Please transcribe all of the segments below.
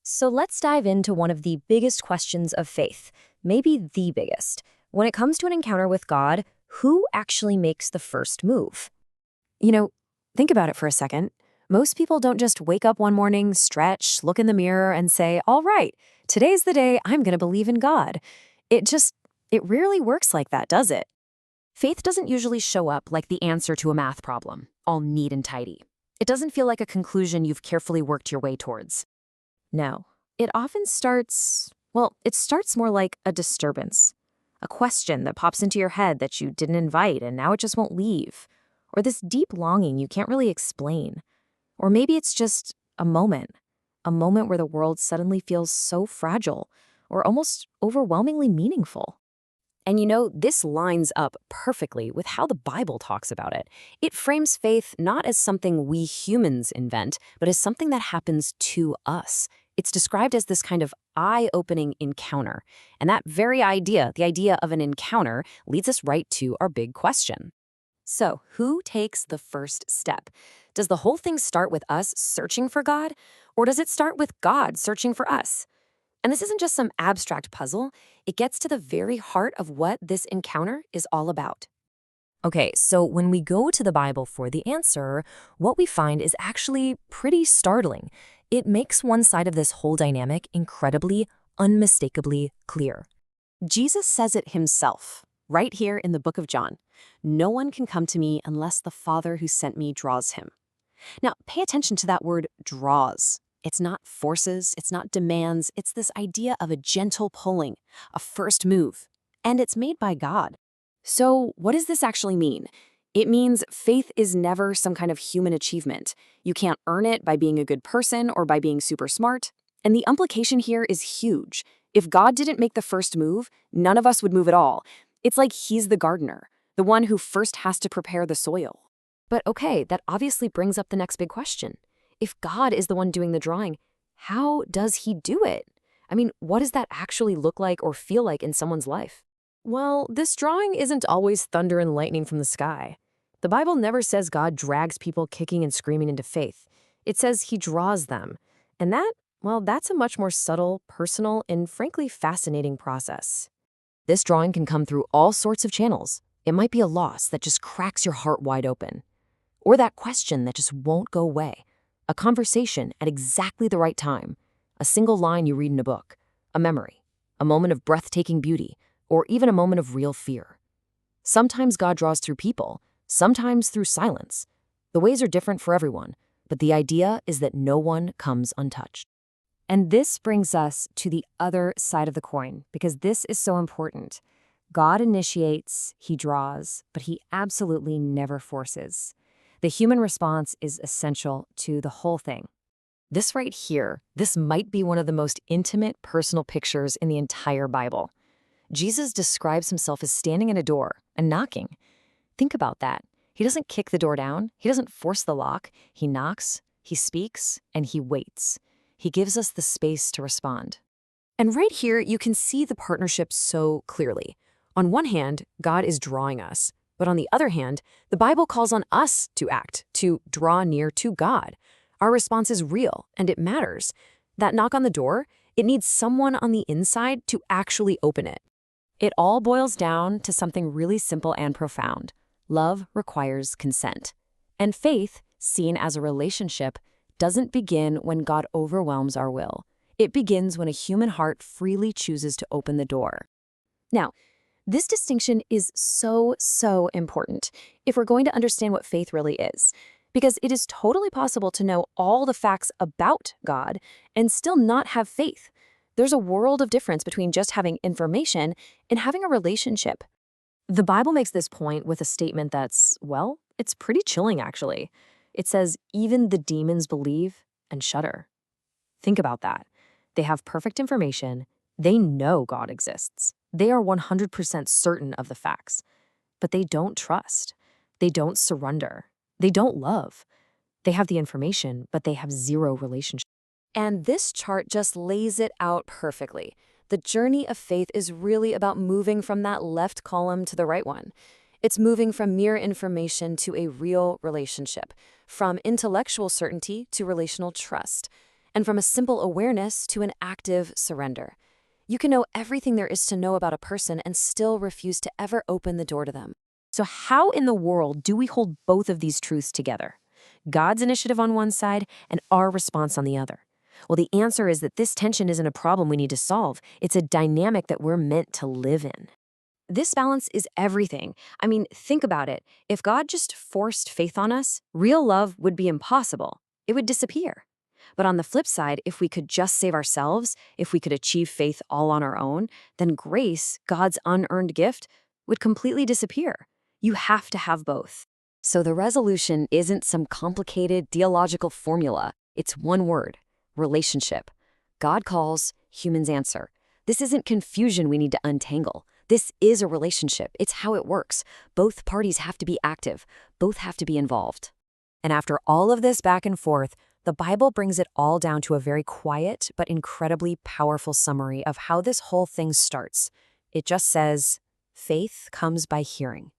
So let's dive into one of the biggest questions of faith, maybe the biggest. When it comes to an encounter with God, who actually makes the first move? You know, think about it for a second. Most people don't just wake up one morning, stretch, look in the mirror, and say, all right, today's the day I'm going to believe in God. It just, it rarely works like that, does it? Faith doesn't usually show up like the answer to a math problem, all neat and tidy. It doesn't feel like a conclusion you've carefully worked your way towards. No, it often starts, well, it starts more like a disturbance. A question that pops into your head that you didn't invite and now it just won't leave. Or this deep longing you can't really explain. Or maybe it's just a moment where the world suddenly feels so fragile or almost overwhelmingly meaningful. And this lines up perfectly with how the Bible talks about it. It frames faith not as something we humans invent, but as something that happens to us. It's described as this kind of eye-opening encounter. And that very idea, the idea of an encounter, leads us right to our big question. So, who takes the first step? Does the whole thing start with us searching for God, or does it start with God searching for us? And this isn't just some abstract puzzle, it gets to the very heart of what this encounter is all about. Okay, so when we go to the Bible for the answer, what we find is actually pretty startling. It makes one side of this whole dynamic incredibly, unmistakably clear. Jesus says it himself, right here in the book of John. No one can come to me unless the Father who sent me draws him. Now, pay attention to that word draws. It's not forces, it's not demands, it's this idea of a gentle pulling, a first move. And it's made by God. So, what does this actually mean? It means faith is never some kind of human achievement. You can't earn it by being a good person or by being super smart. And the implication here is huge. If God didn't make the first move, none of us would move at all. It's like he's the gardener, the one who first has to prepare the soil. But okay, that obviously brings up the next big question. If God is the one doing the drawing, how does he do it? I mean, what does that actually look like or feel like in someone's life? Well, this drawing isn't always thunder and lightning from the sky. The Bible never says God drags people kicking and screaming into faith. It says he draws them. And that, well, that's a much more subtle, personal, and frankly fascinating process. This drawing can come through all sorts of channels. It might be a loss that just cracks your heart wide open. Or that question that just won't go away. A conversation at exactly the right time. A single line you read in a book. A memory. A moment of breathtaking beauty. Or even a moment of real fear. Sometimes God draws through people. Sometimes through silence. The ways are different for everyone. But the idea is that no one comes untouched. And this brings us to the other side of the coin, because this is so important. God initiates, he draws, but he absolutely never forces. The human response is essential to the whole thing. This right here, this might be one of the most intimate personal pictures in the entire Bible. Jesus describes himself as standing at a door and knocking. Think about that. He doesn't kick the door down. He doesn't force the lock. He knocks, he speaks, and he waits. He gives us the space to respond. And right here, you can see the partnership so clearly. On one hand, God is drawing us. But on the other hand, the Bible calls on us to act, to draw near to God. Our response is real, and it matters. That knock on the door, it needs someone on the inside to actually open it. It all boils down to something really simple and profound. Love requires consent. And faith, seen as a relationship, doesn't begin when God overwhelms our will. It begins when a human heart freely chooses to open the door. Now, this distinction is so important if we're going to understand what faith really is, because it is totally possible to know all the facts about God and still not have faith. There's a world of difference between just having information and having a relationship. The Bible makes this point with a statement that's, well, it's pretty chilling actually. It says, even the demons believe and shudder. Think about that. They have perfect information. They know God exists. They are 100% certain of the facts. But they don't trust. They don't surrender. They don't love. They have the information, but they have zero relationship. And this chart just lays it out perfectly. The journey of faith is really about moving from that left column to the right one. It's moving from mere information to a real relationship, from intellectual certainty to relational trust. and from a simple awareness to an active surrender. You can know everything there is to know about a person and still refuse to ever open the door to them. So how in the world do we hold both of these truths together? God's initiative on one side and our response on the other. Well, the answer is that this tension isn't a problem we need to solve. It's a dynamic that we're meant to live in. This balance is everything. I mean, think about it. If God just forced faith on us, real love would be impossible. It would disappear. But on the flip side, if we could just save ourselves, if we could achieve faith all on our own, then grace, God's unearned gift, would completely disappear. You have to have both. So the resolution isn't some complicated theological formula. It's one word: relationship. God calls, humans answer. This isn't confusion we need to untangle. This is a relationship. It's how it works. Both parties have to be active. Both have to be involved. And after all of this back and forth, the Bible brings it all down to a very quiet but incredibly powerful summary of how this whole thing starts. It just says, faith comes by hearing.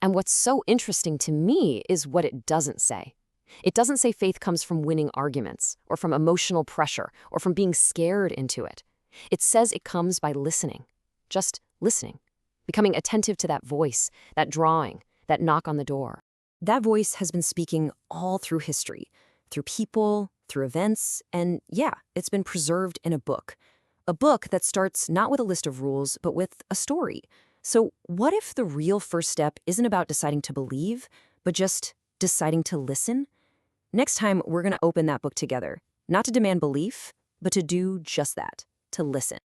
And what's so interesting to me is what it doesn't say. It doesn't say faith comes from winning arguments, or from emotional pressure, or from being scared into it. It says it comes by listening. Just listening. Becoming attentive to that voice, that drawing, that knock on the door. That voice has been speaking all through history, through people, through events, and yeah, it's been preserved in a book. A book that starts not with a list of rules, but with a story. So what if the real first step isn't about deciding to believe, but just deciding to listen? Next time, we're going to open that book together, not to demand belief, but to do just that, to listen.